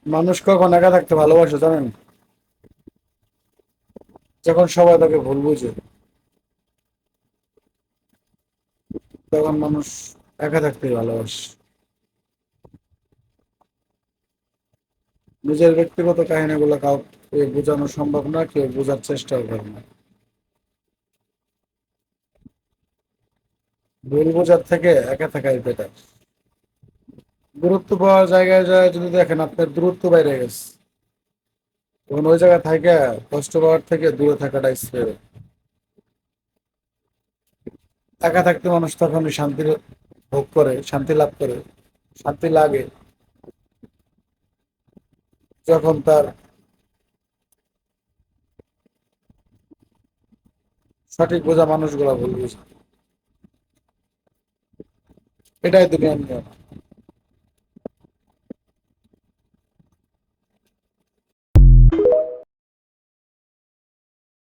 মানুষ কখন একা থাকতে ভালোবাসে জানেন? যখন সবাই তাকে ভুল বুঝে, তখন মানুষ একা থাকতে ভালোবাসে। নিজের ব্যক্তিগত কাহিনীগুলো কাউকে বোঝানো সম্ভব না, কেউ বোঝার চেষ্টাও করে না। ভুল বোঝার থেকে একা থাকাই বেটার। দূরত্ব পাওয়ার জায়গায় যায় যদি দেখেন আপনার দূরত্ব বাইরে গেছে, তখন ওই জায়গায় থাকে কষ্ট পাওয়ার থেকে দূরে থাকাটাই শ্রেয়। একা থাকতে মানুষ তখনই শান্তি ভোগ করে, শান্তি লাভ করে, শান্তি লাগে যখন তার সঠিক বোঝা মানুষগুলা ভুল বুঝে। এটাই দুনিয়ার নিয়ম।